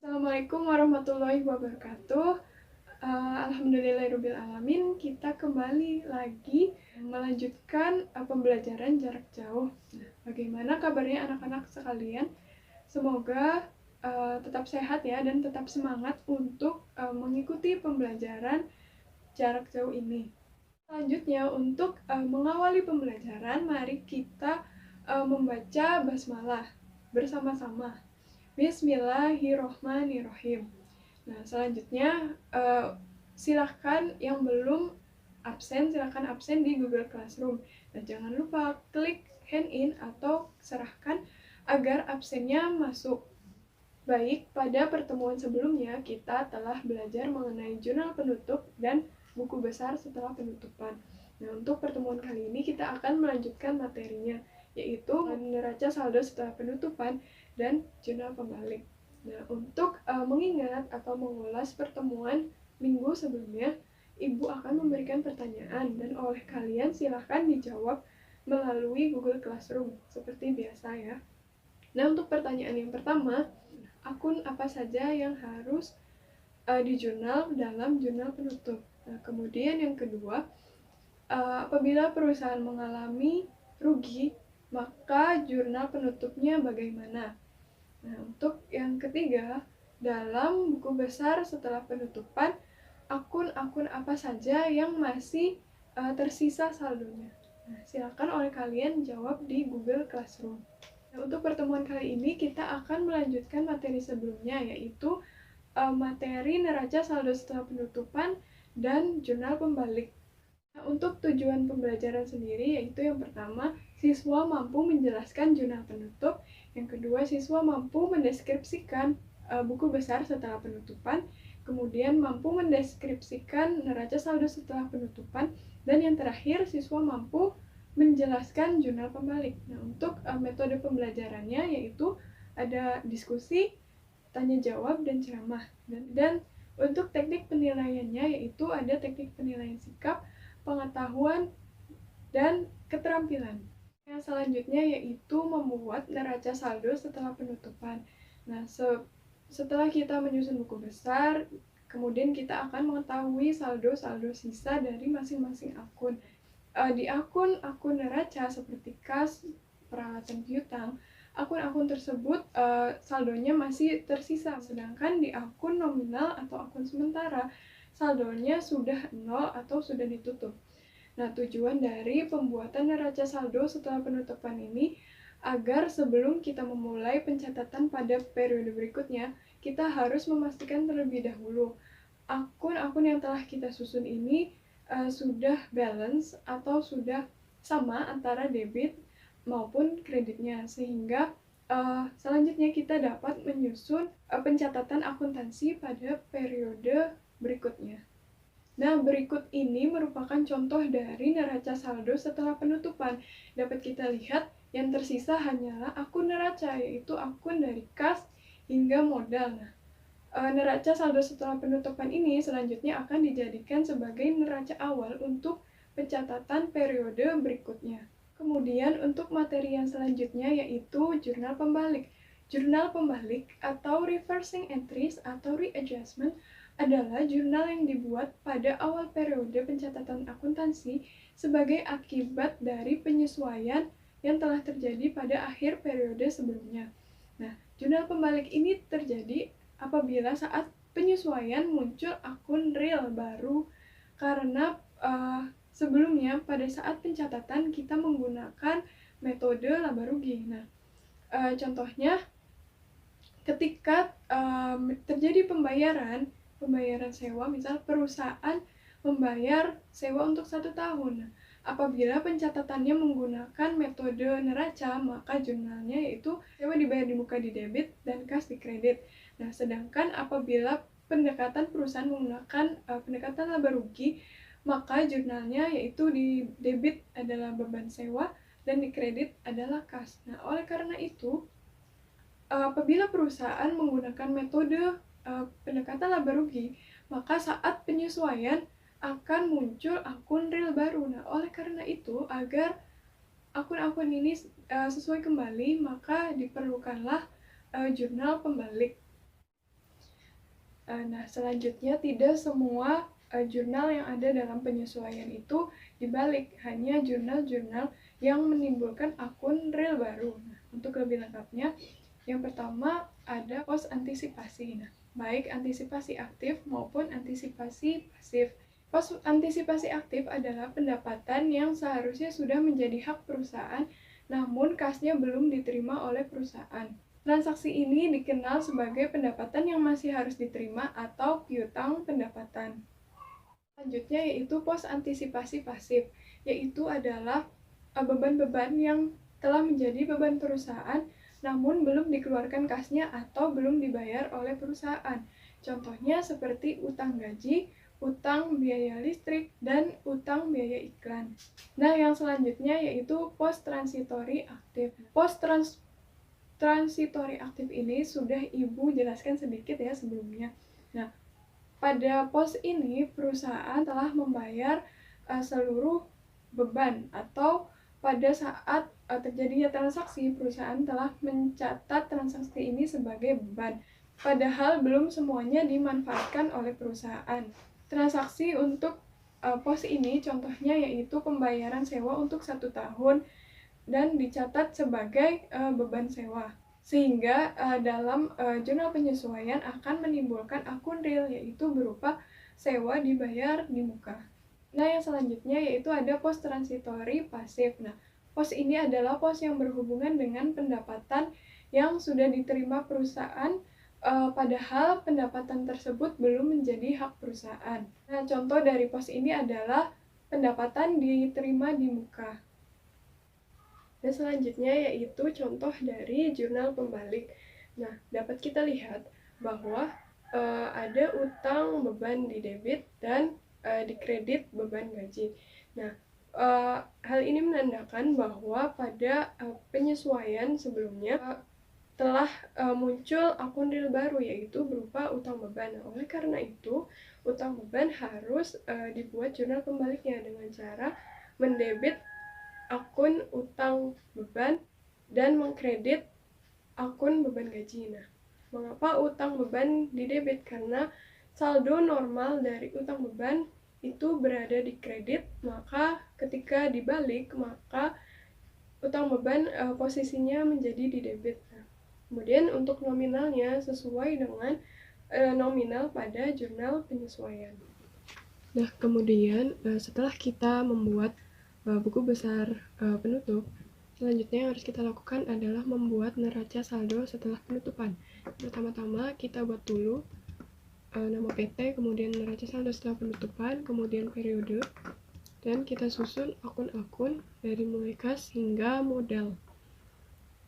Assalamualaikum warahmatullahi wabarakatuh. Alhamdulillahirrabbilalamin, kita kembali lagi melanjutkan pembelajaran jarak jauh. Bagaimana kabarnya anak-anak sekalian? Semoga tetap sehat ya dan tetap semangat untuk mengikuti pembelajaran jarak jauh ini. Selanjutnya, untuk mengawali pembelajaran, mari kita membaca basmalah bersama-sama. Bismillahirrohmanirrohim. Nah, selanjutnya silahkan yang belum absen, silahkan absen di Google Classroom. Dan jangan lupa klik hand in atau serahkan agar absennya masuk. Baik, pada pertemuan sebelumnya kita telah belajar mengenai jurnal penutup dan buku besar setelah penutupan. Nah, untuk pertemuan kali ini kita akan melanjutkan materinya, yaitu neraca saldo setelah penutupan dan jurnal pembalik. Nah, untuk mengingat atau mengulas pertemuan minggu sebelumnya, Ibu akan memberikan pertanyaan dan oleh kalian silahkan dijawab melalui Google Classroom seperti biasa ya. Nah, untuk pertanyaan yang pertama, akun apa saja yang harus dijurnal dalam jurnal penutup. Nah, kemudian yang kedua, apabila perusahaan mengalami rugi, maka jurnal penutupnya bagaimana? Nah, untuk yang ketiga, dalam buku besar setelah penutupan, akun-akun apa saja yang masih tersisa saldonya? Nah, silakan oleh kalian jawab di Google Classroom. Nah, untuk pertemuan kali ini kita akan melanjutkan materi sebelumnya, yaitu materi neraca saldo setelah penutupan dan jurnal pembalik. Nah, untuk tujuan pembelajaran sendiri yaitu yang pertama, siswa mampu menjelaskan jurnal penutup, yang kedua, siswa mampu mendeskripsikan buku besar setelah penutupan, kemudian mampu mendeskripsikan neraca saldo setelah penutupan, dan yang terakhir, siswa mampu menjelaskan jurnal pembalik. Nah, untuk metode pembelajarannya yaitu ada diskusi, tanya jawab, dan ceramah. Dan untuk teknik penilaiannya yaitu ada teknik penilaian sikap, pengetahuan, dan keterampilan. Yang selanjutnya yaitu membuat neraca saldo setelah penutupan. Nah, setelah kita menyusun buku besar, kemudian kita akan mengetahui saldo-saldo sisa dari masing-masing akun. Di akun neraca seperti kas, peralatan piutang, akun-akun tersebut saldonya masih tersisa, sedangkan di akun nominal atau akun sementara saldonya sudah nol atau sudah ditutup. Nah, tujuan dari pembuatan neraca saldo setelah penutupan ini agar sebelum kita memulai pencatatan pada periode berikutnya, kita harus memastikan terlebih dahulu akun-akun yang telah kita susun ini sudah balance atau sudah sama antara debit maupun kreditnya, sehingga selanjutnya kita dapat menyusun pencatatan akuntansi pada periode berikutnya. Nah, berikut ini merupakan contoh dari neraca saldo setelah penutupan. Dapat kita lihat yang tersisa hanyalah akun neraca, yaitu akun dari kas hingga modal. Nah, neraca saldo setelah penutupan ini selanjutnya akan dijadikan sebagai neraca awal untuk pencatatan periode berikutnya. Kemudian untuk materi yang selanjutnya yaitu jurnal pembalik. Jurnal pembalik atau reversing entries atau readjustment adalah jurnal yang dibuat pada awal periode pencatatan akuntansi sebagai akibat dari penyesuaian yang telah terjadi pada akhir periode sebelumnya. Nah, jurnal pembalik ini terjadi apabila saat penyesuaian muncul akun real baru karena sebelumnya pada saat pencatatan kita menggunakan metode laba rugi. Nah, contohnya ketika terjadi pembayaran sewa, misal perusahaan membayar sewa untuk 1 tahun. Nah, apabila pencatatannya menggunakan metode neraca, maka jurnalnya yaitu sewa dibayar di muka di debit dan kas di kredit. Nah, sedangkan apabila pendekatan perusahaan menggunakan pendekatan laba rugi, maka jurnalnya yaitu di debit adalah beban sewa dan di kredit adalah kas. Nah, oleh karena itu, apabila perusahaan menggunakan metode pendekatan laba rugi, maka saat penyesuaian akan muncul akun real baru. Nah, oleh karena itu, agar akun-akun ini sesuai kembali, maka diperlukanlah jurnal pembalik. Nah, selanjutnya tidak semua jurnal yang ada dalam penyesuaian itu dibalik, hanya jurnal-jurnal yang menimbulkan akun real baru. Nah, untuk lebih lengkapnya, yang pertama ada pos antisipasi. Nah, baik antisipasi aktif maupun antisipasi pasif. Pos antisipasi aktif adalah pendapatan yang seharusnya sudah menjadi hak perusahaan, namun kasnya belum diterima oleh perusahaan. Transaksi ini dikenal sebagai pendapatan yang masih harus diterima atau piutang pendapatan. Selanjutnya yaitu pos antisipasi pasif, yaitu adalah beban-beban yang telah menjadi beban perusahaan namun belum dikeluarkan kasnya atau belum dibayar oleh perusahaan. Contohnya seperti utang gaji, utang biaya listrik, dan utang biaya iklan. Nah, yang selanjutnya yaitu pos transitory aktif. Transitory aktif ini sudah Ibu jelaskan sedikit ya sebelumnya. Nah, pada pos ini perusahaan telah membayar seluruh beban, atau pada saat terjadinya transaksi perusahaan telah mencatat transaksi ini sebagai beban, padahal belum semuanya dimanfaatkan oleh perusahaan. Transaksi untuk pos ini contohnya yaitu pembayaran sewa untuk 1 tahun dan dicatat sebagai beban sewa, sehingga dalam jurnal penyesuaian akan menimbulkan akun real, yaitu berupa sewa dibayar di muka. Nah, yang selanjutnya yaitu ada pos transitory pasif. Nah, pos ini adalah pos yang berhubungan dengan pendapatan yang sudah diterima perusahaan, padahal pendapatan tersebut belum menjadi hak perusahaan. Nah, contoh dari pos ini adalah pendapatan diterima di muka. Dan selanjutnya yaitu contoh dari jurnal pembalik. Nah, dapat kita lihat bahwa ada utang beban di debit dan di kredit beban gaji. Nah, hal ini menandakan bahwa pada penyesuaian sebelumnya telah muncul akun real baru, yaitu berupa utang beban. Nah, oleh karena itu, utang beban harus dibuat jurnal pembaliknya dengan cara mendebit akun utang beban dan mengkredit akun beban gaji. Nah, mengapa utang beban didebit? Karena saldo normal dari utang beban itu berada di kredit, maka ketika dibalik maka utang beban posisinya menjadi di debit. Nah, kemudian untuk nominalnya sesuai dengan nominal pada jurnal penyesuaian. Nah, kemudian setelah kita membuat buku besar penutup, selanjutnya yang harus kita lakukan adalah membuat neraca saldo setelah penutupan. Pertama-tama kita buat dulu nama PT, kemudian neraca saldo setelah penutupan, kemudian periode, dan kita susun akun-akun dari mulai kas hingga modal.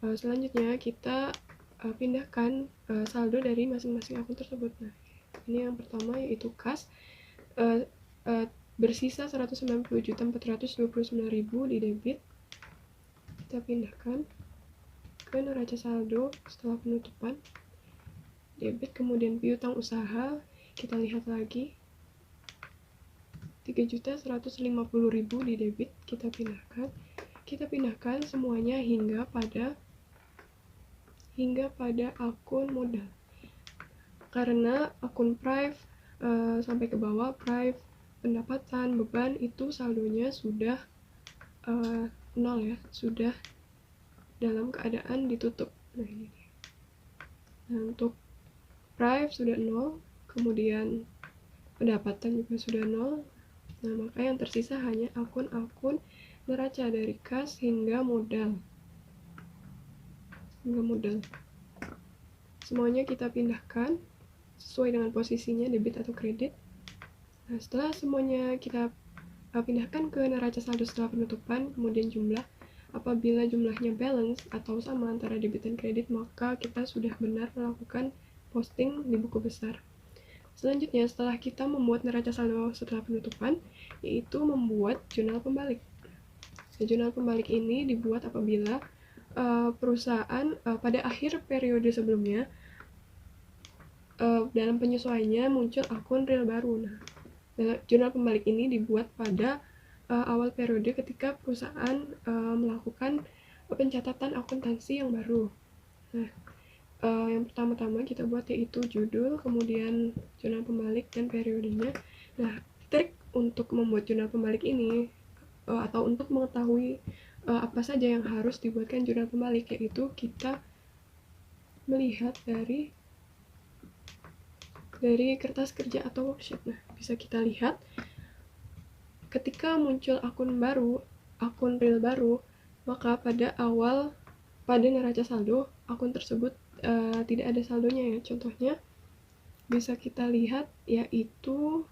Selanjutnya kita pindahkan saldo dari masing-masing akun tersebut. Nah, ini yang pertama yaitu kas, bersisa 190.429.000 di debit. Kita pindahkan ke neraca saldo setelah penutupan, debit, kemudian piutang usaha, kita lihat lagi 3.150.000 di debit, kita pindahkan semuanya hingga pada akun modal, karena akun prive sampai ke bawah, prive, pendapatan, beban, itu saldonya sudah nol ya, sudah dalam keadaan ditutup. Nah, ini dia. Nah, untuk prive sudah nol, kemudian pendapatan juga sudah nol. Nah, maka yang tersisa hanya akun-akun neraca dari kas hingga modal. Semuanya kita pindahkan sesuai dengan posisinya, debit atau kredit. Nah, setelah semuanya kita pindahkan ke neraca saldo setelah penutupan, kemudian jumlah. Apabila jumlahnya balance atau sama antara debit dan kredit, maka kita sudah benar melakukan posting di buku besar. Selanjutnya, setelah kita membuat neraca saldo setelah penutupan, yaitu membuat jurnal pembalik. Nah, jurnal pembalik ini dibuat apabila perusahaan pada akhir periode sebelumnya dalam penyesuaiannya muncul akun real baru. Nah, jurnal pembalik ini dibuat pada awal periode ketika perusahaan melakukan pencatatan akuntansi yang baru. Nah, Yang pertama-tama kita buat yaitu judul, kemudian jurnal pembalik dan periodenya. Nah, trik untuk membuat jurnal pembalik ini atau untuk mengetahui apa saja yang harus dibuatkan jurnal pembalik, yaitu kita melihat dari kertas kerja atau worksheet. Nah, bisa kita lihat ketika muncul akun real baru, maka pada neraca saldo, akun tersebut tidak ada saldonya ya. Contohnya bisa kita lihat yaitu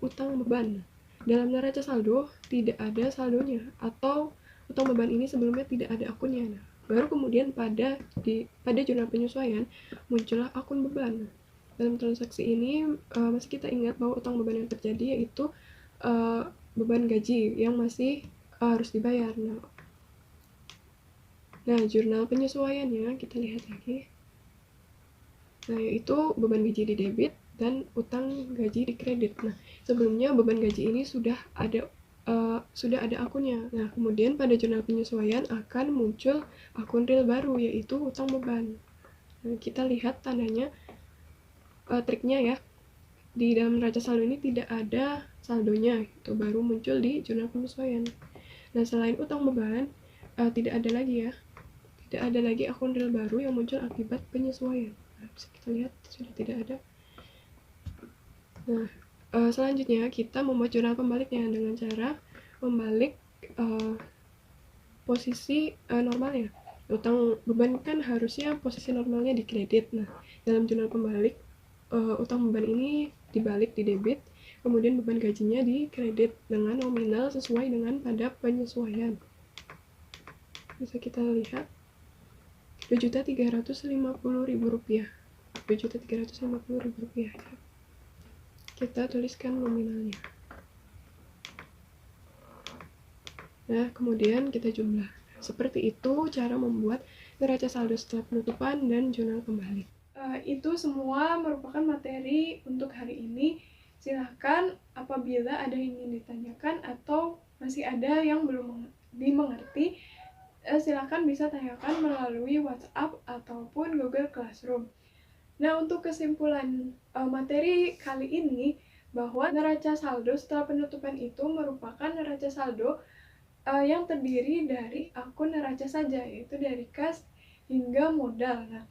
utang beban. Dalam neraca saldo tidak ada saldonya, atau utang beban ini sebelumnya tidak ada akunnya. Nah, baru kemudian pada jurnal penyesuaian muncullah akun beban. Dalam transaksi ini masih kita ingat bahwa utang beban yang terjadi yaitu beban gaji yang masih harus dibayar. Nah, jurnal penyesuaiannya kita lihat lagi. Nah, yaitu beban gaji di debit dan utang gaji di kredit. Nah, sebelumnya beban gaji ini sudah ada akunnya. Nah, kemudian pada jurnal penyesuaian akan muncul akun real baru yaitu utang beban. Nah, kita lihat tandanya, triknya ya. Di dalam neraca saldo ini tidak ada saldonya, itu baru muncul di jurnal penyesuaian. Nah, selain utang beban, tidak ada lagi akun real baru yang muncul akibat penyesuaian. Nah, bisa kita lihat sudah tidak ada. Nah, selanjutnya kita membuat jurnal pembaliknya dengan cara membalik posisi normalnya. Utang beban kan harusnya posisi normalnya di kredit. Nah, dalam jurnal pembalik, utang beban ini dibalik di debit, kemudian beban gajinya di kredit dengan nominal sesuai dengan pada penyesuaian. Bisa kita lihat Rp2.350.000. Rp2.350.000 ya. Kita tuliskan nominalnya. Nah, kemudian kita jumlah. Seperti itu cara membuat neraca saldo setelah penutupan dan jurnal pembalik. Itu semua merupakan materi untuk hari ini. Silahkan apabila ada yang ingin ditanyakan atau masih ada yang belum dimengerti, silahkan bisa tanyakan melalui WhatsApp ataupun Google Classroom. Nah, untuk kesimpulan materi kali ini, bahwa neraca saldo setelah penutupan itu merupakan neraca saldo yang terdiri dari akun neraca saja, yaitu dari kas hingga modal. Nah,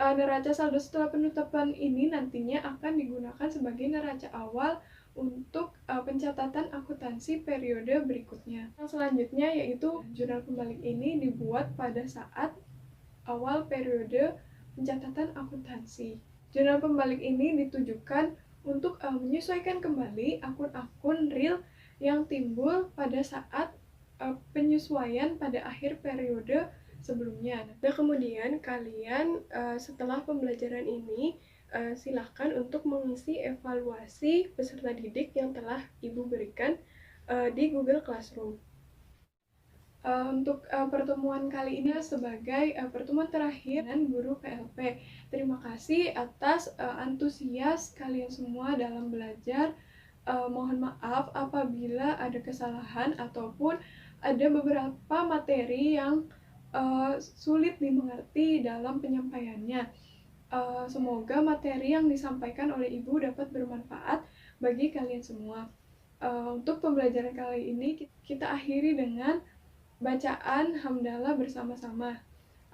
neraca saldo setelah penutupan ini nantinya akan digunakan sebagai neraca awal untuk pencatatan akuntansi periode berikutnya. Yang selanjutnya yaitu jurnal pembalik ini dibuat pada saat awal periode pencatatan akuntansi. Jurnal pembalik ini ditujukan untuk menyesuaikan kembali akun-akun real yang timbul pada saat penyesuaian pada akhir periode sebelumnya. Nah, kemudian kalian setelah pembelajaran ini silahkan untuk mengisi evaluasi peserta didik yang telah Ibu berikan di Google Classroom. Untuk pertemuan kali ini sebagai pertemuan terakhir dengan guru PLP. Terima kasih atas antusias kalian semua dalam belajar. Mohon maaf apabila ada kesalahan ataupun ada beberapa materi yang sulit dimengerti dalam penyampaiannya. Semoga materi yang disampaikan oleh Ibu dapat bermanfaat bagi kalian semua. Untuk pembelajaran kali ini kita akhiri dengan bacaan hamdalah bersama-sama.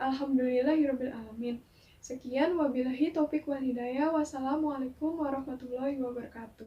Alhamdulillahirabbil alamin. Sekian, wabillahi taufik wal hidayah. Wassalamualaikum warahmatullahi wabarakatuh.